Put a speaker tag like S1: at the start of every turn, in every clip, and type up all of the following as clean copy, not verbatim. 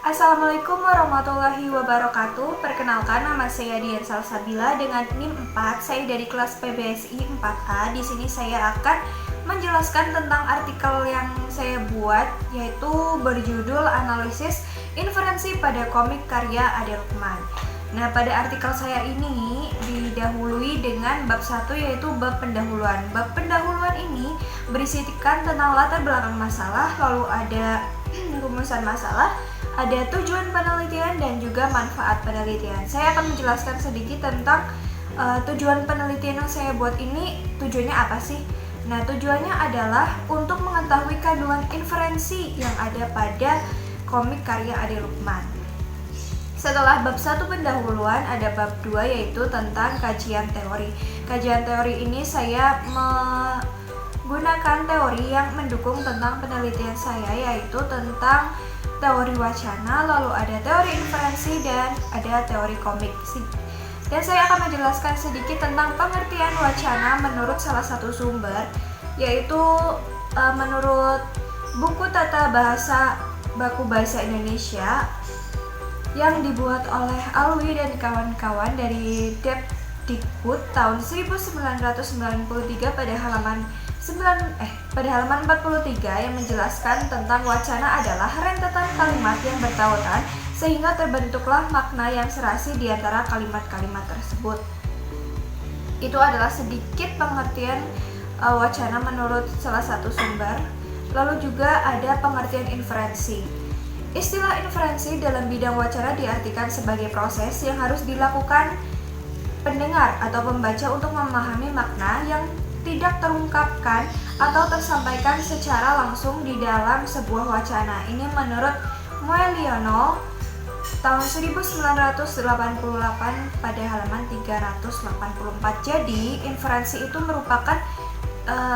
S1: Assalamualaikum warahmatullahi wabarakatuh. Perkenalkan, nama saya Dian Salsabila dengan NIM 4. Saya dari kelas PBSI 4A. Di sini saya akan menjelaskan tentang artikel yang saya buat, yaitu berjudul Analisis Inferensi pada Komik karya Ade Lukman. Nah, pada artikel saya ini didahului dengan bab 1, yaitu bab pendahuluan. Bab pendahuluan ini berisikan tentang latar belakang masalah, lalu ada rumusan masalah, ada tujuan penelitian dan juga manfaat penelitian. Saya akan menjelaskan sedikit tentang tujuan penelitian yang saya buat ini. Tujuannya apa sih? Nah, tujuannya adalah untuk mengetahui kandungan inferensi yang ada pada komik karya Ade Lukman. Setelah bab 1 pendahuluan, ada bab 2, yaitu tentang kajian teori. Kajian teori ini saya menggunakan teori yang mendukung tentang penelitian saya, yaitu tentang teori wacana, lalu ada teori inferensi, dan ada teori komik. Dan saya akan menjelaskan sedikit tentang pengertian wacana menurut salah satu sumber, yaitu menurut buku Tata Bahasa Baku Bahasa Indonesia yang dibuat oleh Alwi dan kawan-kawan dari Depdikbud tahun 1993 pada halaman 43 yang menjelaskan tentang wacana adalah rentetan kalimat yang bertautan sehingga terbentuklah makna yang serasi di antara kalimat-kalimat tersebut. Itu adalah sedikit pengertian wacana menurut salah satu sumber. Lalu juga ada pengertian inferensi. Istilah inferensi dalam bidang wacana diartikan sebagai proses yang harus dilakukan pendengar atau pembaca untuk memahami makna yang tidak terungkapkan atau tersampaikan secara langsung di dalam sebuah wacana. Ini menurut Mueliono tahun 1988 pada halaman 384. Jadi, inferensi itu merupakan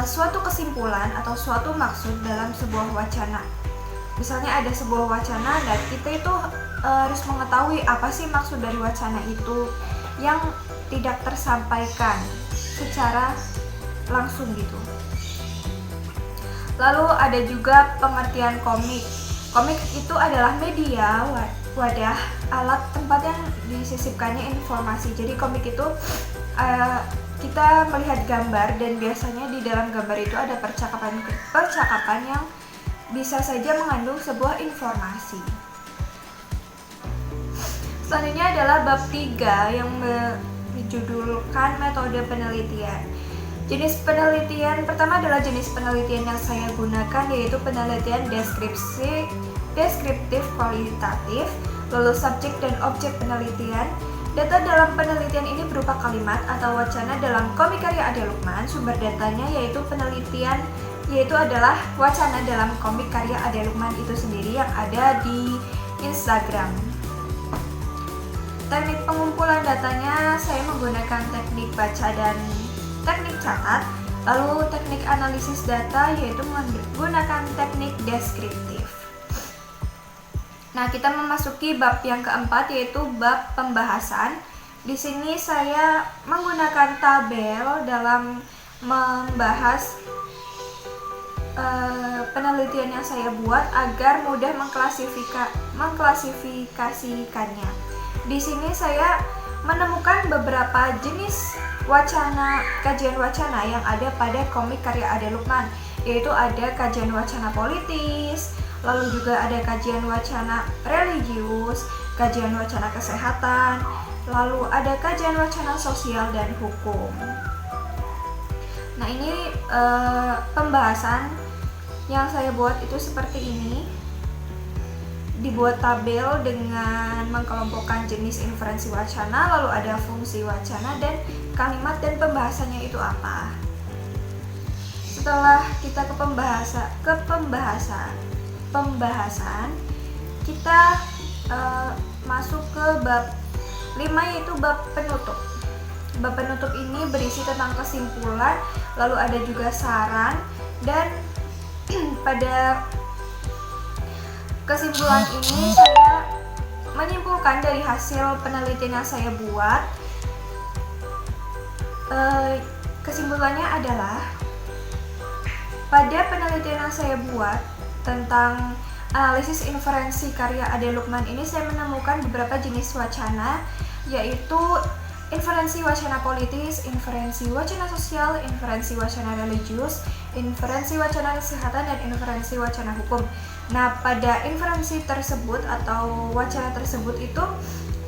S1: suatu kesimpulan atau suatu maksud dalam sebuah wacana. Misalnya ada sebuah wacana dan kita itu harus mengetahui apa sih maksud dari wacana itu yang tidak tersampaikan secara langsung gitu. Lalu ada juga pengertian komik. Komik itu adalah media, wadah, alat, tempat yang disisipkannya informasi. Jadi komik itu kita melihat gambar dan biasanya di dalam gambar itu ada percakapan yang bisa saja mengandung sebuah informasi. Selanjutnya adalah bab 3 yang berjudulkan metode penelitian. Jenis penelitian pertama adalah jenis penelitian yang saya gunakan, yaitu penelitian deskriptif kualitatif, lalu subjek dan objek penelitian. Data dalam penelitian ini berupa kalimat atau wacana dalam komik karya Ade Lukman. Sumber datanya yaitu adalah wacana dalam komik karya Ade Lukman itu sendiri yang ada di Instagram. Teknik pengumpulan datanya saya menggunakan teknik baca dan teknik catat. Lalu teknik analisis data yaitu menggunakan teknik deskriptif. Nah, kita memasuki bab yang keempat, yaitu bab pembahasan. Di sini saya menggunakan tabel dalam membahas penelitian yang saya buat agar mudah mengklasifikasikannya. Di sini saya menemukan beberapa jenis kajian wacana yang ada pada komik karya Ade Lukman, yaitu ada kajian wacana politis, lalu juga ada kajian wacana religius, kajian wacana kesehatan, lalu ada kajian wacana sosial dan hukum. Nah, ini pembahasan yang saya buat itu seperti ini. Dibuat tabel dengan mengkelompokkan jenis inferensi wacana, lalu ada fungsi wacana dan kalimat dan pembahasannya itu apa. Setelah kita ke pembahasan, kita masuk ke bab 5, yaitu bab penutup. Bab penutup ini berisi tentang kesimpulan, lalu ada juga saran, dan pada kesimpulan ini saya menyimpulkan dari hasil penelitian yang saya buat. Kesimpulannya adalah pada penelitian yang saya buat tentang analisis inferensi karya Ade Lukman ini saya menemukan beberapa jenis wacana, yaitu inferensi wacana politis, inferensi wacana sosial, inferensi wacana religius, inferensi wacana kesehatan, dan inferensi wacana hukum. Nah, pada inferensi tersebut atau wacana tersebut itu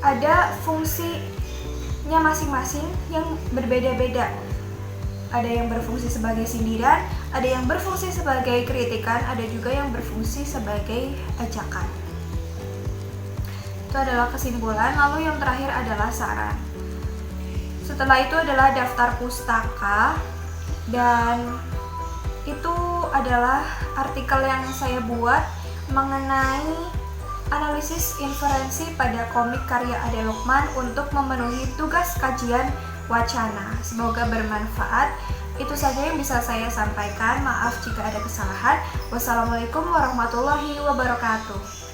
S1: ada fungsinya masing-masing yang berbeda-beda. Ada yang berfungsi sebagai sindiran, ada yang berfungsi sebagai kritikan, ada juga yang berfungsi sebagai ajakan. Itu adalah kesimpulan, lalu yang terakhir adalah saran. Setelah itu adalah daftar pustaka, dan itu adalah artikel yang saya buat mengenai analisis inferensi pada komik karya Ade Lukman untuk memenuhi tugas kajian wacana. Semoga bermanfaat. Itu saja yang bisa saya sampaikan. Maaf jika ada kesalahan. Wassalamualaikum warahmatullahi wabarakatuh.